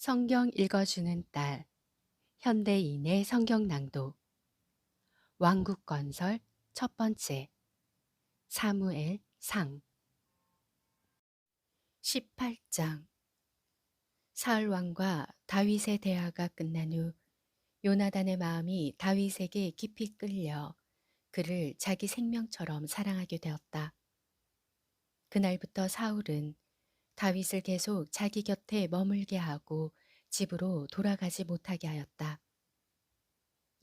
성경 읽어주는 딸, 현대인의 성경 낭독, 왕국 건설 첫 번째, 사무엘 상, 18장. 사울 왕과 다윗의 대화가 끝난 후 요나단의 마음이 다윗에게 깊이 끌려 그를 자기 생명처럼 사랑하게 되었다. 그날부터 사울은 다윗을 계속 자기 곁에 머물게 하고 집으로 돌아가지 못하게 하였다.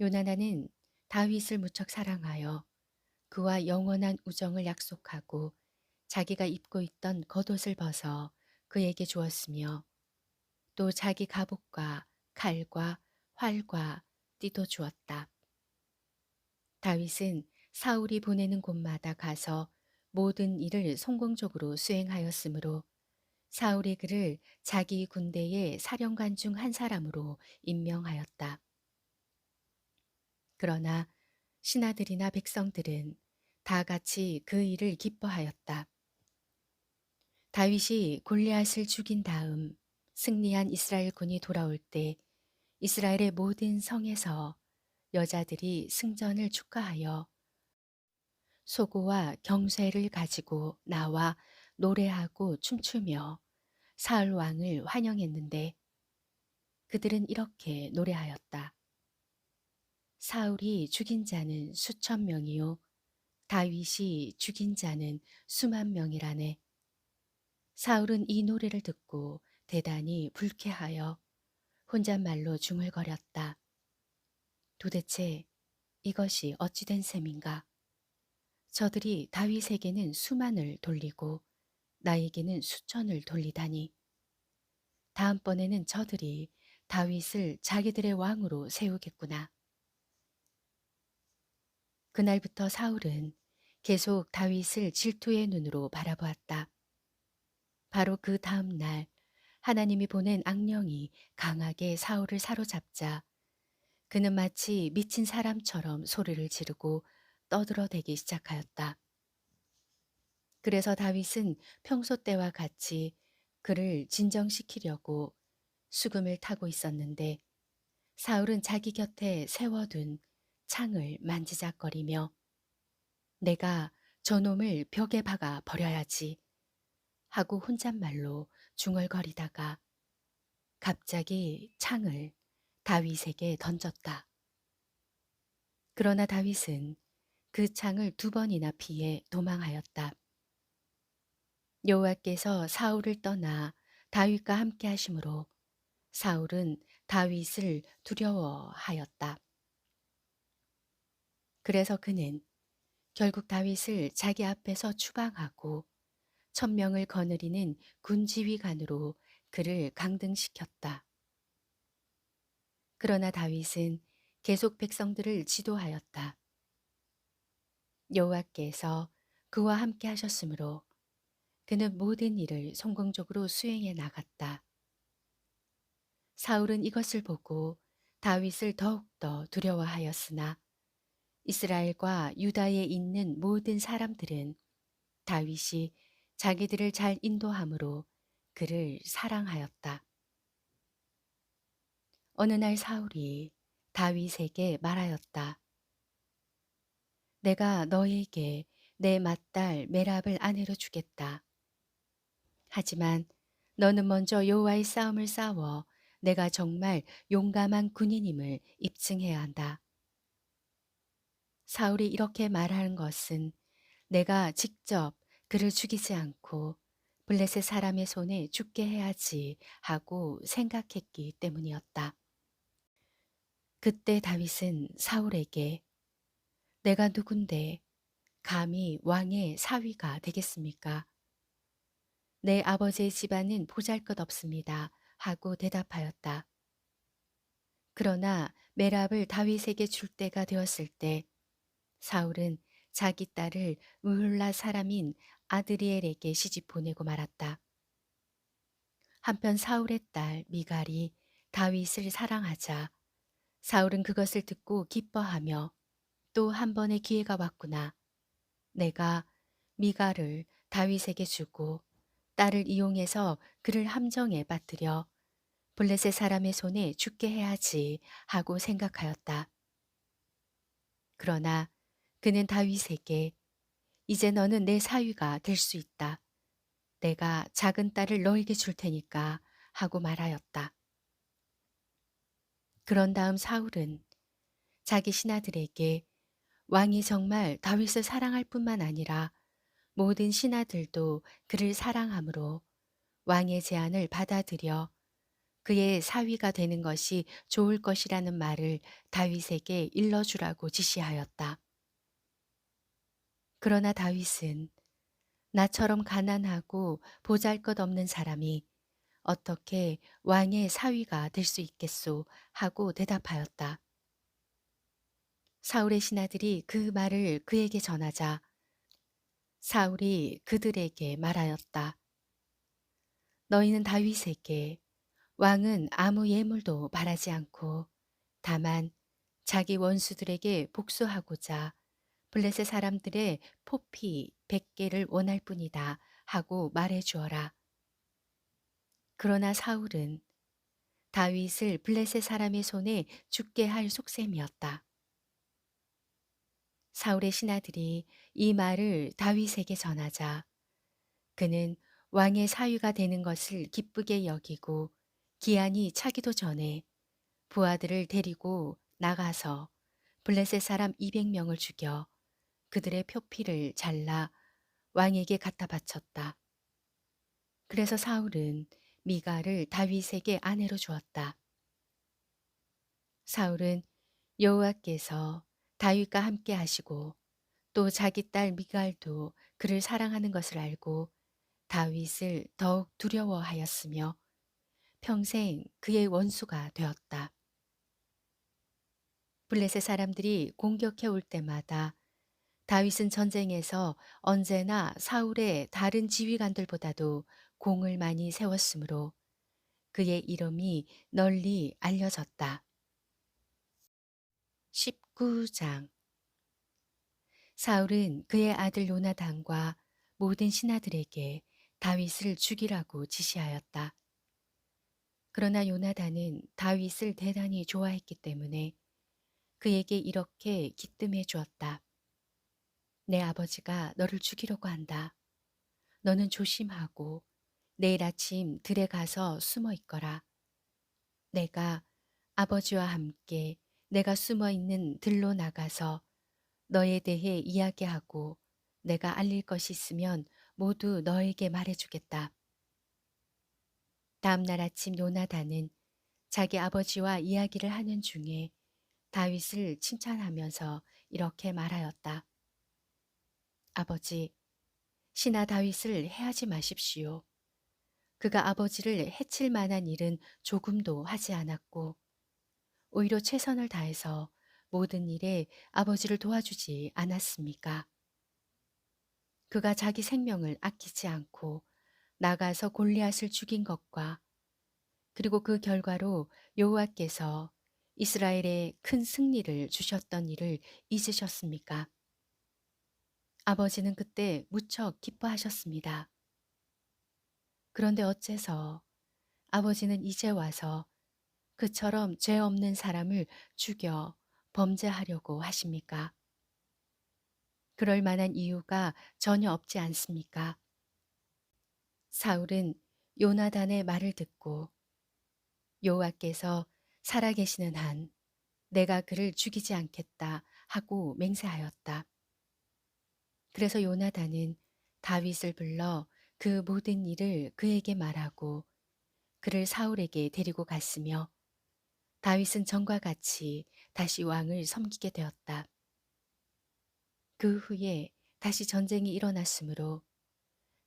요나단은 다윗을 무척 사랑하여 그와 영원한 우정을 약속하고 자기가 입고 있던 겉옷을 벗어 그에게 주었으며 또 자기 갑옷과 칼과 활과 띠도 주었다. 다윗은 사울이 보내는 곳마다 가서 모든 일을 성공적으로 수행하였으므로 사울이 그를 자기 군대의 사령관 중 한 사람으로 임명하였다. 그러나 신하들이나 백성들은 다 같이 그 일을 기뻐하였다. 다윗이 골리앗을 죽인 다음 승리한 이스라엘 군이 돌아올 때 이스라엘의 모든 성에서 여자들이 승전을 축하하여 소고와 경쇠를 가지고 나와 노래하고 춤추며 사울 왕을 환영했는데 그들은 이렇게 노래하였다. 사울이 죽인 자는 수천 명이요 다윗이 죽인 자는 수만 명이라네. 사울은 이 노래를 듣고 대단히 불쾌하여 혼잣말로 중얼거렸다. 도대체 이것이 어찌된 셈인가? 저들이 다윗에게는 수만을 돌리고 나에게는 수천을 돌리다니. 다음번에는 저들이 다윗을 자기들의 왕으로 세우겠구나. 그날부터 사울은 계속 다윗을 질투의 눈으로 바라보았다. 바로 그 다음 날 하나님이 보낸 악령이 강하게 사울을 사로잡자 그는 마치 미친 사람처럼 소리를 지르고 떠들어대기 시작하였다. 그래서 다윗은 평소 때와 같이 그를 진정시키려고 수금을 타고 있었는데 사울은 자기 곁에 세워둔 창을 만지작거리며 내가 저놈을 벽에 박아 버려야지 하고 혼잣말로 중얼거리다가 갑자기 창을 다윗에게 던졌다. 그러나 다윗은 그 창을 두 번이나 피해 도망하였다. 여호와께서 사울을 떠나 다윗과 함께 하심으로 사울은 다윗을 두려워하였다. 그래서 그는 결국 다윗을 자기 앞에서 추방하고 1,000명을 거느리는 군지휘관으로 그를 강등시켰다. 그러나 다윗은 계속 백성들을 지도하였다. 여호와께서 그와 함께 하셨으므로 그는 모든 일을 성공적으로 수행해 나갔다. 사울은 이것을 보고 다윗을 더욱더 두려워하였으나 이스라엘과 유다에 있는 모든 사람들은 다윗이 자기들을 잘 인도함으로 그를 사랑하였다. 어느 날 사울이 다윗에게 말하였다. 내가 너에게 내 맏딸 메랍을 아내로 주겠다. 하지만 너는 먼저 여호와의 싸움을 싸워 내가 정말 용감한 군인임을 입증해야 한다. 사울이 이렇게 말하는 것은 내가 직접 그를 죽이지 않고 블레셋 사람의 손에 죽게 해야지 하고 생각했기 때문이었다. 그때 다윗은 사울에게 내가 누군데 감히 왕의 사위가 되겠습니까? 내 아버지의 집안은 보잘것없습니다 하고 대답하였다. 그러나 메랍을 다윗에게 줄 때가 되었을 때 사울은 자기 딸을 무흘라 사람인 아드리엘에게 시집 보내고 말았다. 한편 사울의 딸 미갈이 다윗을 사랑하자 사울은 그것을 듣고 기뻐하며 또 한 번의 기회가 왔구나. 내가 미갈을 다윗에게 주고 딸을 이용해서 그를 함정에 빠뜨려 블레셋 사람의 손에 죽게 해야지 하고 생각하였다. 그러나 그는 다윗에게 이제 너는 내 사위가 될 수 있다. 내가 작은 딸을 너에게 줄 테니까 하고 말하였다. 그런 다음 사울은 자기 신하들에게 왕이 정말 다윗을 사랑할 뿐만 아니라 모든 신하들도 그를 사랑하므로 왕의 제안을 받아들여 그의 사위가 되는 것이 좋을 것이라는 말을 다윗에게 일러주라고 지시하였다. 그러나 다윗은 나처럼 가난하고 보잘것없는 사람이 어떻게 왕의 사위가 될 수 있겠소 하고 대답하였다. 사울의 신하들이 그 말을 그에게 전하자 사울이 그들에게 말하였다. 너희는 다윗에게 왕은 아무 예물도 바라지 않고 다만 자기 원수들에게 복수하고자 블레셋 사람들의 포피 100개를 원할 뿐이다 하고 말해 주어라. 그러나 사울은 다윗을 블레셋 사람의 손에 죽게 할 속셈이었다. 사울의 신하들이 이 말을 다윗에게 전하자 그는 왕의 사위가 되는 것을 기쁘게 여기고 기한이 차기도 전에 부하들을 데리고 나가서 블레셋 사람 200명을 죽여 그들의 표피를 잘라 왕에게 갖다 바쳤다. 그래서 사울은 미갈을 다윗에게 아내로 주었다. 사울은 여호와께서 다윗과 함께 하시고 또 자기 딸 미갈도 그를 사랑하는 것을 알고 다윗을 더욱 두려워하였으며 평생 그의 원수가 되었다. 블레셋 사람들이 공격해 올 때마다 다윗은 전쟁에서 언제나 사울의 다른 지휘관들보다도 공을 많이 세웠으므로 그의 이름이 널리 알려졌다. 19장 사울은 그의 아들 요나단과 모든 신하들에게 다윗을 죽이라고 지시하였다. 그러나 요나단은 다윗을 대단히 좋아했기 때문에 그에게 이렇게 기뜸해 주었다. 내 아버지가 너를 죽이려고 한다. 너는 조심하고 내일 아침 들에 가서 숨어 있거라. 내가 아버지와 함께 내가 숨어 있는 들로 나가서 너에 대해 이야기하고 내가 알릴 것이 있으면 모두 너에게 말해주겠다. 다음 날 아침 요나단은 자기 아버지와 이야기를 하는 중에 다윗을 칭찬하면서 이렇게 말하였다. 아버지, 신하 다윗을 해하지 마십시오. 그가 아버지를 해칠 만한 일은 조금도 하지 않았고 오히려 최선을 다해서 모든 일에 아버지를 도와주지 않았습니까? 그가 자기 생명을 아끼지 않고 나가서 골리앗을 죽인 것과 그리고 그 결과로 여호와께서 이스라엘에 큰 승리를 주셨던 일을 잊으셨습니까? 아버지는 그때 무척 기뻐하셨습니다. 그런데 어째서 아버지는 이제 와서 그처럼 죄 없는 사람을 죽여 범죄하려고 하십니까? 그럴 만한 이유가 전혀 없지 않습니까? 사울은 요나단의 말을 듣고 여호와께서 살아계시는 한 내가 그를 죽이지 않겠다 하고 맹세하였다. 그래서 요나단은 다윗을 불러 그 모든 일을 그에게 말하고 그를 사울에게 데리고 갔으며 다윗은 전과 같이 다시 왕을 섬기게 되었다. 그 후에 다시 전쟁이 일어났으므로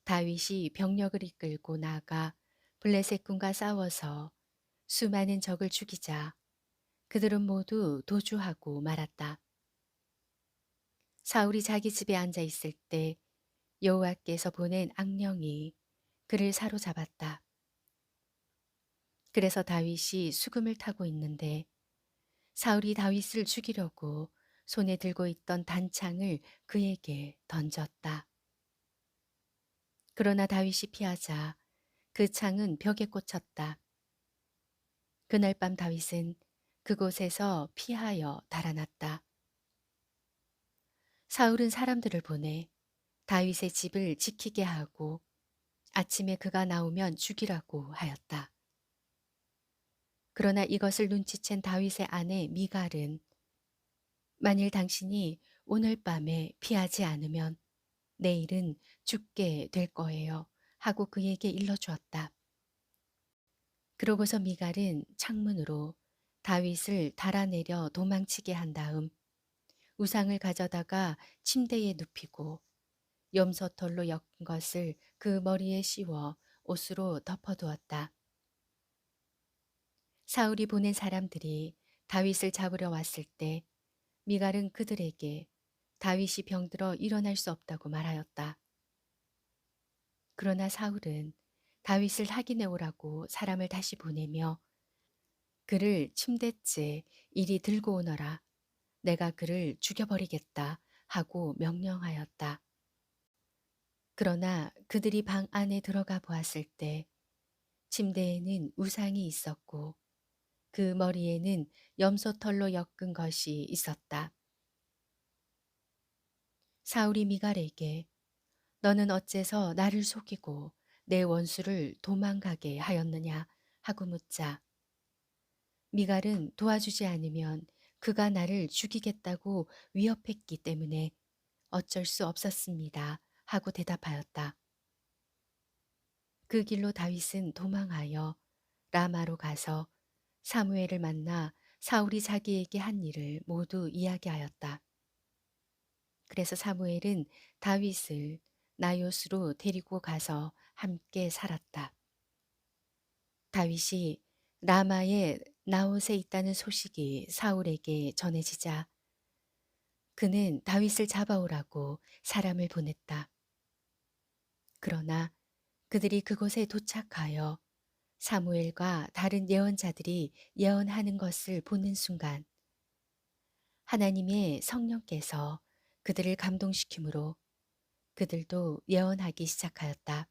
다윗이 병력을 이끌고 나아가 블레셋 군과 싸워서 수많은 적을 죽이자 그들은 모두 도주하고 말았다. 사울이 자기 집에 앉아 있을 때 여호와께서 보낸 악령이 그를 사로잡았다. 그래서 다윗이 수금을 타고 있는데 사울이 다윗을 죽이려고 손에 들고 있던 단창을 그에게 던졌다. 그러나 다윗이 피하자 그 창은 벽에 꽂혔다. 그날 밤 다윗은 그곳에서 피하여 달아났다. 사울은 사람들을 보내 다윗의 집을 지키게 하고 아침에 그가 나오면 죽이라고 하였다. 그러나 이것을 눈치챈 다윗의 아내 미갈은 만일 당신이 오늘 밤에 피하지 않으면 내일은 죽게 될 거예요 하고 그에게 일러주었다. 그러고서 미갈은 창문으로 다윗을 달아내려 도망치게 한 다음 우상을 가져다가 침대에 눕히고 염소털로 엮은 것을 그 머리에 씌워 옷으로 덮어두었다. 사울이 보낸 사람들이 다윗을 잡으러 왔을 때 미갈은 그들에게 다윗이 병들어 일어날 수 없다고 말하였다. 그러나 사울은 다윗을 확인해 오라고 사람을 다시 보내며 그를 침대째 이리 들고 오너라. 내가 그를 죽여버리겠다 하고 명령하였다. 그러나 그들이 방 안에 들어가 보았을 때 침대에는 우상이 있었고 그 머리에는 염소털로 엮은 것이 있었다. 사울이 미갈에게 너는 어째서 나를 속이고 내 원수를 도망가게 하였느냐 하고 묻자 미갈은 도와주지 않으면 그가 나를 죽이겠다고 위협했기 때문에 어쩔 수 없었습니다 하고 대답하였다. 그 길로 다윗은 도망하여 라마로 가서 사무엘을 만나 사울이 자기에게 한 일을 모두 이야기하였다. 그래서 사무엘은 다윗을 나요스로 데리고 가서 함께 살았다. 다윗이 라마의 나옷에 있다는 소식이 사울에게 전해지자 그는 다윗을 잡아오라고 사람을 보냈다. 그러나 그들이 그곳에 도착하여 사무엘과 다른 예언자들이 예언하는 것을 보는 순간 하나님의 성령께서 그들을 감동시키므로 그들도 예언하기 시작하였다.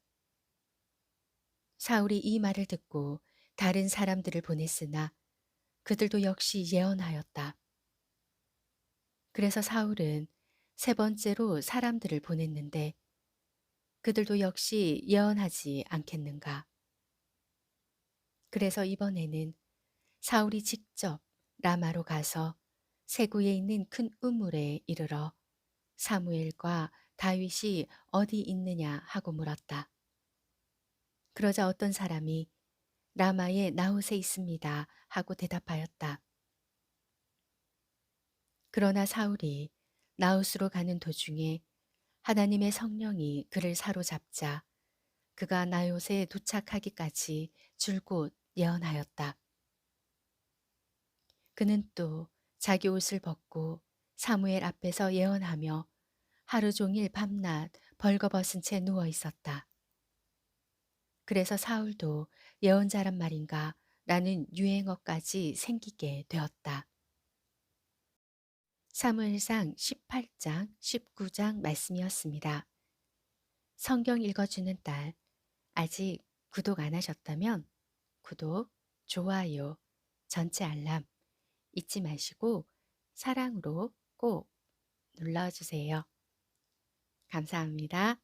사울이 이 말을 듣고 다른 사람들을 보냈으나 그들도 역시 예언하였다. 그래서 사울은 세 번째로 사람들을 보냈는데 그들도 역시 예언하지 않겠는가. 그래서 이번에는 사울이 직접 라마로 가서 세구에 있는 큰 우물에 이르러 사무엘과 다윗이 어디 있느냐 하고 물었다. 그러자 어떤 사람이 라마의 나옷에 있습니다 하고 대답하였다. 그러나 사울이 나웃으로 가는 도중에 하나님의 성령이 그를 사로잡자 그가 나옷에 도착하기까지 줄곧 예언하였다. 그는 또 자기 옷을 벗고 사무엘 앞에서 예언하며 하루 종일 밤낮 벌거벗은 채 누워 있었다. 그래서 사울도 예언자란 말인가 라는 유행어까지 생기게 되었다. 사무엘상 18장, 19장 말씀이었습니다. 성경 읽어주는 딸, 아직 구독 안 하셨다면 구독, 좋아요, 전체 알람 잊지 마시고 사랑으로 꼭 눌러주세요. 감사합니다.